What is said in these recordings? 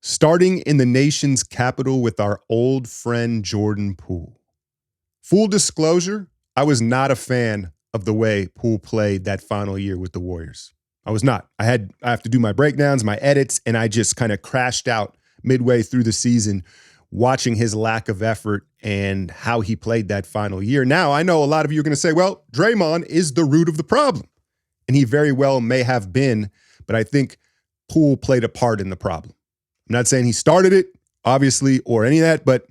Starting in the nation's capital with our old friend Jordan Poole. Full disclosure, I was not a fan of the way Poole played that final year with the Warriors. I was not. I have to do my breakdowns, my edits, and I just kind of crashed out midway through the season watching his lack of effort and how he played that final year. Now, I know a lot of you are going to say, well, Draymond is the root of the problem. And he very well may have been, but I think Poole played a part in the problem. I'm not saying he started it, obviously, or any of that, but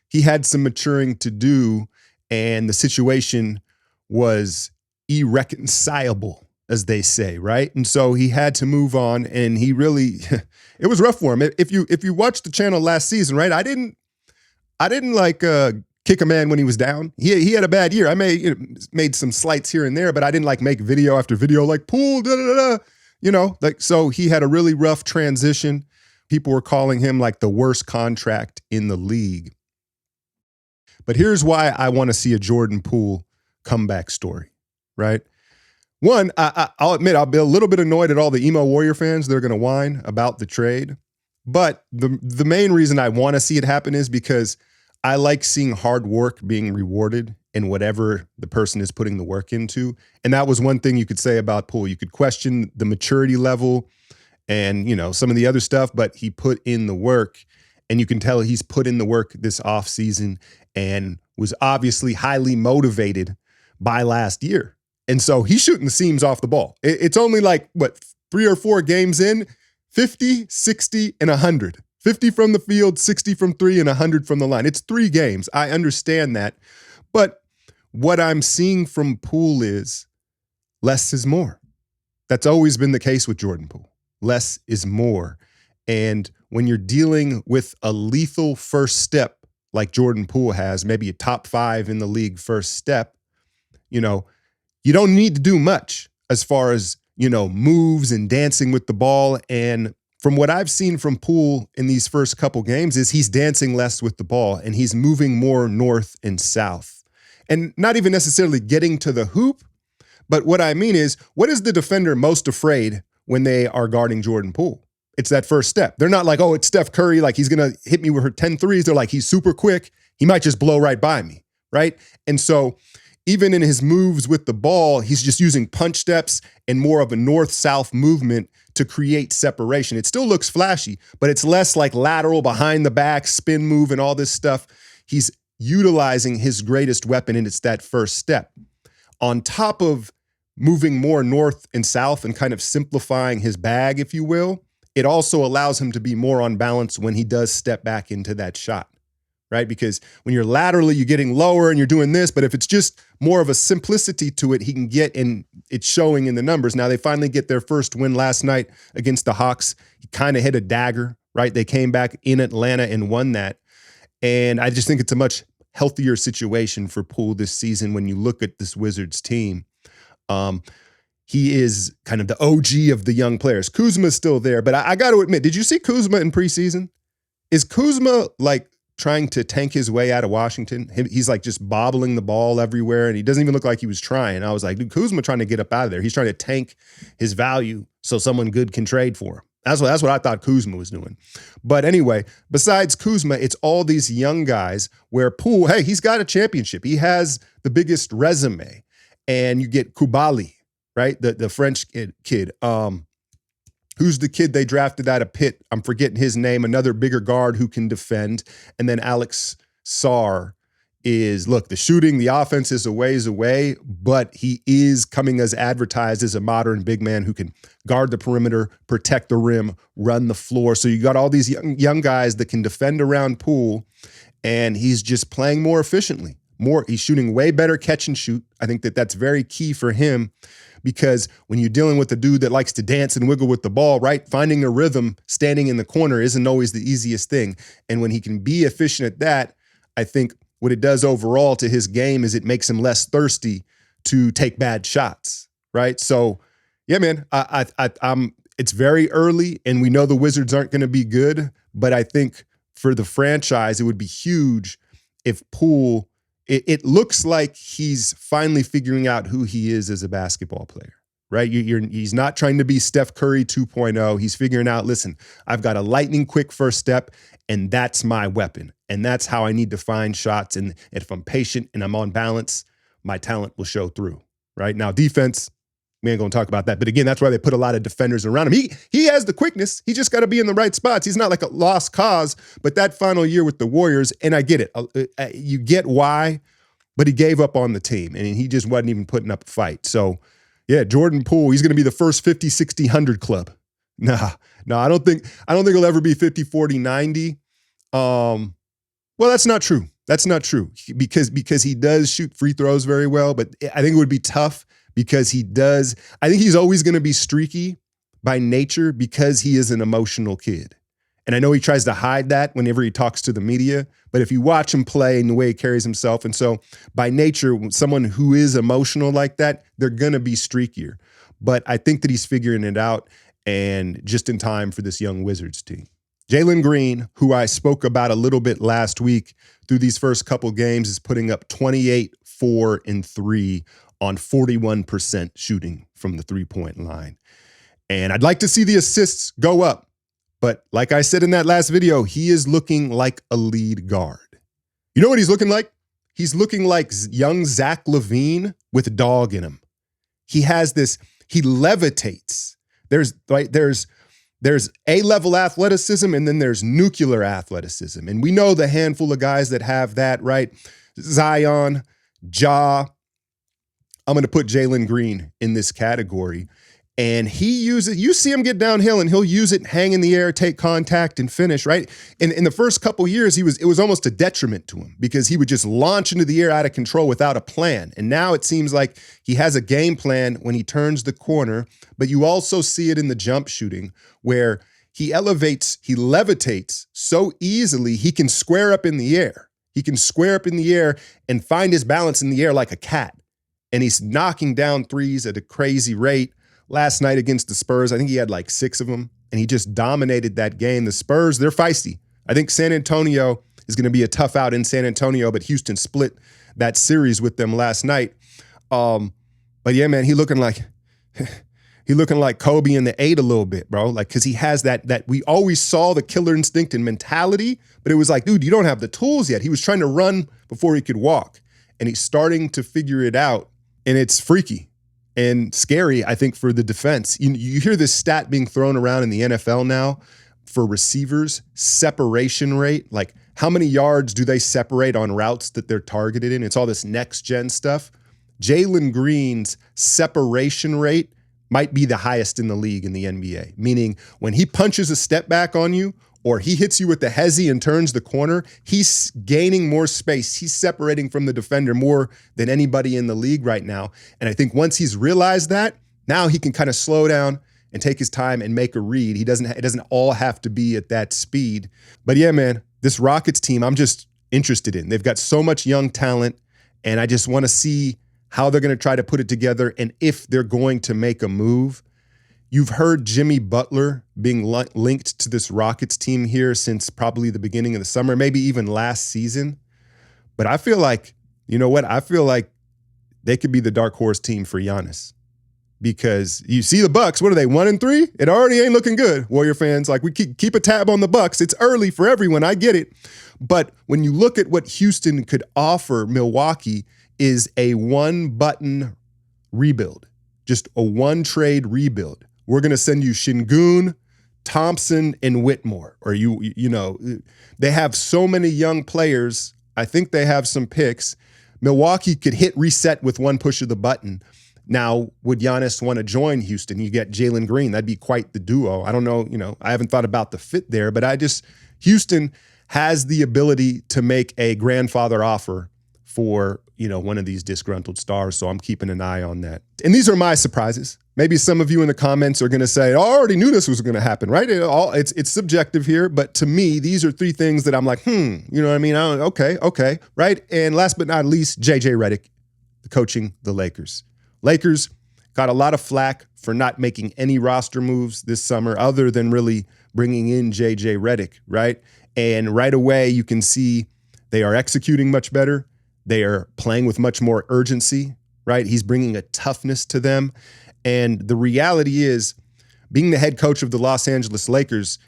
he had some maturing to do, and the situation was irreconcilable, as they say, right? And so he had to move on, and he really, it was rough for him. If you watched the channel last season, right, I didn't like kick a man when he was down. He had a bad year. I made some slights here and there, but I didn't like make video after video like Poole, so he had a really rough transition. People were calling him like the worst contract in the league. But here's why I want to see a Jordan Poole comeback story, right? One, I'll admit I'll be a little bit annoyed at all the emo Warrior fans that are going to whine about the trade. But the main reason I want to see it happen is because I like seeing hard work being rewarded in whatever the person is putting the work into. And that was one thing you could say about Poole. You could question the maturity level and, some of the other stuff, but he put in the work, and you can tell he's put in the work this offseason and was obviously highly motivated by last year. And so he's shooting the seams off the ball. It's only like, 3 or 4 games in, 50, 60, and 100. 50 from the field, 60 from 3, and 100 from the line. It's 3 games. I understand that. But what I'm seeing from Poole is less is more. That's always been the case with Jordan Poole. Less is more. And when you're dealing with a lethal first step like Jordan Poole has, maybe a top 5 in the league first step, you don't need to do much as far as, moves and dancing with the ball. And from what I've seen from Poole in these first couple games is he's dancing less with the ball and he's moving more north and south. And not even necessarily getting to the hoop, but what I mean is, what is the defender most afraid when they are guarding Jordan Poole? It's that first step. They're not like, oh, it's Steph Curry, like he's going to hit me with her 10 threes. They're like, he's super quick. He might just blow right by me, right? And so even in his moves with the ball, he's just using punch steps and more of a north-south movement to create separation. It still looks flashy, but it's less like lateral, behind the back, spin move, and all this stuff. He's utilizing his greatest weapon, and it's that first step. On top of moving more north and south and kind of simplifying his bag, if you will, it also allows him to be more on balance when he does step back into that shot, right? Because when you're laterally, you're getting lower and you're doing this, but if it's just more of a simplicity to it, he can get, and it's showing in the numbers. Now, they finally get their first win last night against the Hawks. He kind of hit a dagger, right? They came back in Atlanta and won that. And I just think it's a much healthier situation for Poole this season when you look at this Wizards team. He is kind of the OG of the young players. Kuzma's still there, but I got to admit, did you see Kuzma in preseason? Is Kuzma like trying to tank his way out of Washington? He's like just bobbling the ball everywhere, and he doesn't even look like he was trying. I was like, dude, Kuzma trying to get up out of there. He's trying to tank his value so someone good can trade for him. That's what I thought Kuzma was doing. But anyway, besides Kuzma, it's all these young guys where Poole, hey, he's got a championship. He has the biggest resume. And you get Kubali, right? The French kid. Who's the kid they drafted out of Pitt? I'm forgetting his name. Another bigger guard who can defend. And then Alex Sarr is, look, the shooting, the offense is a ways away, but he is coming as advertised as a modern big man who can guard the perimeter, protect the rim, run the floor. So you got all these young guys that can defend around Poole, and he's just playing more efficiently. He's shooting way better catch and shoot. I think that's very key for him, because when you're dealing with a dude that likes to dance and wiggle with the ball, right? Finding a rhythm, standing in the corner isn't always the easiest thing. And when he can be efficient at that, I think what it does overall to his game is it makes him less thirsty to take bad shots, right? So, yeah, man, it's very early, and we know the Wizards aren't going to be good, but I think for the franchise, it would be huge if Poole, it looks like he's finally figuring out who he is as a basketball player, right? He's not trying to be Steph Curry 2.0. He's figuring out, listen, I've got a lightning quick first step, and that's my weapon. And that's how I need to find shots. And if I'm patient and I'm on balance, my talent will show through, right? Now, defense, we ain't going to talk about that. But again, that's why they put a lot of defenders around him. He has the quickness. He just got to be in the right spots. He's not like a lost cause. But that final year with the Warriors, and I get it. You get why, but he gave up on the team. And he just wasn't even putting up a fight. So, yeah, Jordan Poole, he's going to be the first 50, 60, 100 club. Nah, I don't think he'll ever be 50, 40, 90. Well, that's not true. That's not true because he does shoot free throws very well. But I think it would be tough because I think he's always going to be streaky by nature because he is an emotional kid. And I know he tries to hide that whenever he talks to the media, but if you watch him play and the way he carries himself, and so by nature, someone who is emotional like that, they're going to be streakier. But I think that he's figuring it out and just in time for this young Wizards team. Jalen Green, who I spoke about a little bit last week through these first couple games, is putting up 28, 4, and 3 on 41% shooting from the three-point line. And I'd like to see the assists go up. But like I said in that last video, he is looking like a lead guard. You know what he's looking like? He's looking like young Zach LaVine with dog in him. He has this, he levitates. There's A-level athleticism and then there's nuclear athleticism. And we know the handful of guys that have that, right? Zion, Ja. I'm going to put Jalen Green in this category. And he uses, you see him get downhill and he'll use it, hang in the air, take contact and finish, right? In the first couple years, it was almost a detriment to him because he would just launch into the air out of control without a plan. And now it seems like he has a game plan when he turns the corner, but you also see it in the jump shooting where he levitates so easily, he can square up in the air. He can square up in the air and find his balance in the air like a cat. And he's knocking down threes at a crazy rate. Last night against the Spurs, I think he had like 6 of them, and he just dominated that game. The Spurs, they're feisty. I think San Antonio is going to be a tough out in San Antonio, but Houston split that series with them last night. But yeah, man, he looking like Kobe in the 8 a little bit, bro. Like, because he has that we always saw the killer instinct and mentality, but it was like, dude, you don't have the tools yet. He was trying to run before he could walk, and he's starting to figure it out, and it's freaky. And scary, I think, for the defense. You hear this stat being thrown around in the NFL now for receivers, separation rate. Like, how many yards do they separate on routes that they're targeted in? It's all this next-gen stuff. Jalen Green's separation rate might be the highest in the league in the NBA, meaning when he punches a step back on you or he hits you with the hezzy and turns the corner, he's gaining more space. He's separating from the defender more than anybody in the league right now. And I think once he's realized that, now he can kind of slow down and take his time and make a read. It doesn't all have to be at that speed. But yeah, man, this Rockets team, I'm just interested in. They've got so much young talent, and I just want to see how they're going to try to put it together and if they're going to make a move. You've heard Jimmy Butler being linked to this Rockets team here since probably the beginning of the summer, maybe even last season. But I feel like, you know what? I feel like they could be the dark horse team for Giannis. Because you see the Bucks, what are they, 1-3? It already ain't looking good, Warrior fans. Like, we keep a tab on the Bucks. It's early for everyone, I get it. But when you look at what Houston could offer Milwaukee is a one-button rebuild, just a one-trade rebuild. We're going to send you Şengün, Thompson, and Whitmore. Or you know, they have so many young players. I think they have some picks. Milwaukee could hit reset with one push of the button. Now, would Giannis want to join Houston? You get Jalen Green. That'd be quite the duo. I don't know, I haven't thought about the fit there, but Houston has the ability to make a grandfather offer for, one of these disgruntled stars. So I'm keeping an eye on that. And these are my surprises. Maybe some of you in the comments are going to say, oh, I already knew this was going to happen, right? It's subjective here. But to me, these are 3 things that I'm like, you know what I mean? Okay, right? And last but not least, JJ Redick, coaching the Lakers. Lakers got a lot of flack for not making any roster moves this summer other than really bringing in JJ Redick, right? And right away, you can see they are executing much better. They are playing with much more urgency, right? He's bringing a toughness to them. And the reality is, being the head coach of the Los Angeles Lakers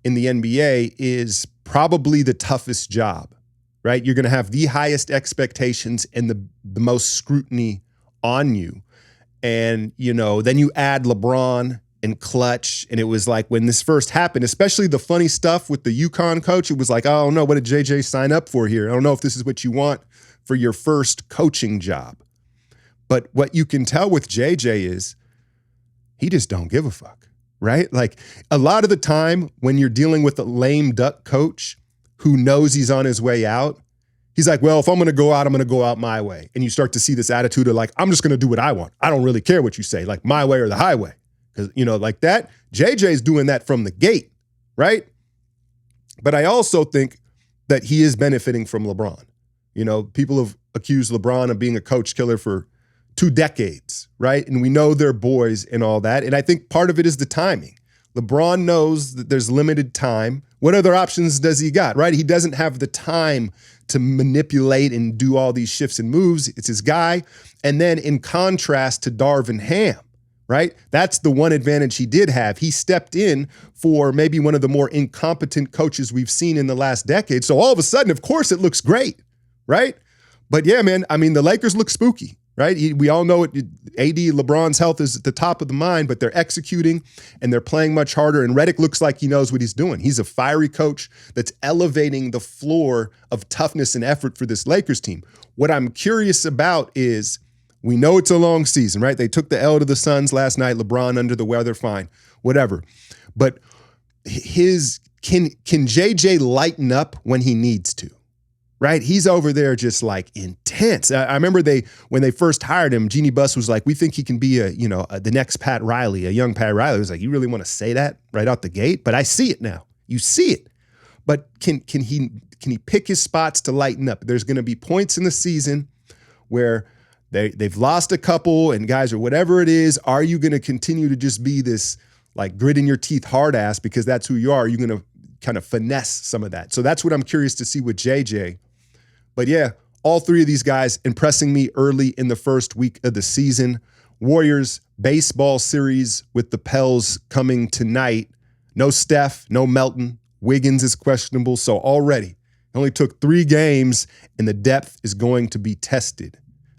in the NBA is probably the toughest job, right? You're going to have the highest expectations and the most scrutiny on you. And, then you add LeBron and Clutch. And it was like when this first happened, especially the funny stuff with the UConn coach, it was like, oh no, what did JJ sign up for here? I don't know if this is what you want for your first coaching job. But what you can tell with JJ is he just don't give a fuck, right? Like a lot of the time when you're dealing with a lame duck coach who knows he's on his way out, he's like, well, if I'm going to go out, I'm going to go out my way. And you start to see this attitude of like, I'm just going to do what I want. I don't really care what you say, like my way or the highway. Because, like that, JJ's doing that from the gate, right? But I also think that he is benefiting from LeBron. People have accused LeBron of being a coach killer for 2 decades, right? And we know they're boys and all that. And I think part of it is the timing. LeBron knows that there's limited time. What other options does he got, right? He doesn't have the time to manipulate and do all these shifts and moves. It's his guy. And then in contrast to Darvin Ham, right? That's the one advantage he did have. He stepped in for maybe one of the more incompetent coaches we've seen in the last decade. So all of a sudden, of course, it looks great, right? But yeah, man, I mean, the Lakers look spooky, right? We all know it. AD, LeBron's health is at the top of the mind, but they're executing and they're playing much harder. And Redick looks like he knows what he's doing. He's a fiery coach that's elevating the floor of toughness and effort for this Lakers team. What I'm curious about is, we know it's a long season, right? They took the L to the Suns last night. LeBron under the weather, fine, whatever. But can JJ lighten up when he needs to, right? He's over there just like intense. I remember when they first hired him, Jeannie Buss was like, we think he can be the next Pat Riley, a young Pat Riley. I was like, you really want to say that right out the gate? But I see it now. You see it. But can he pick his spots to lighten up? There's going to be points in the season where they've lost a couple, and guys, or whatever it is, are you going to continue to just be this like grit in your teeth hard ass because that's who you are? Are you going to kind of finesse some of that? So that's what I'm curious to see with JJ. But yeah, all 3 of these guys impressing me early in the first week of the season. Warriors baseball series with the Pels coming tonight. No Steph, no Melton. Wiggins is questionable. So already, it only took 3 games, and the depth is going to be tested.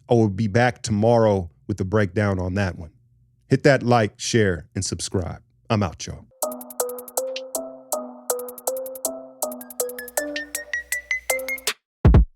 I will be back tomorrow with the breakdown on that one. Hit that like, share, and subscribe. I'm out, y'all.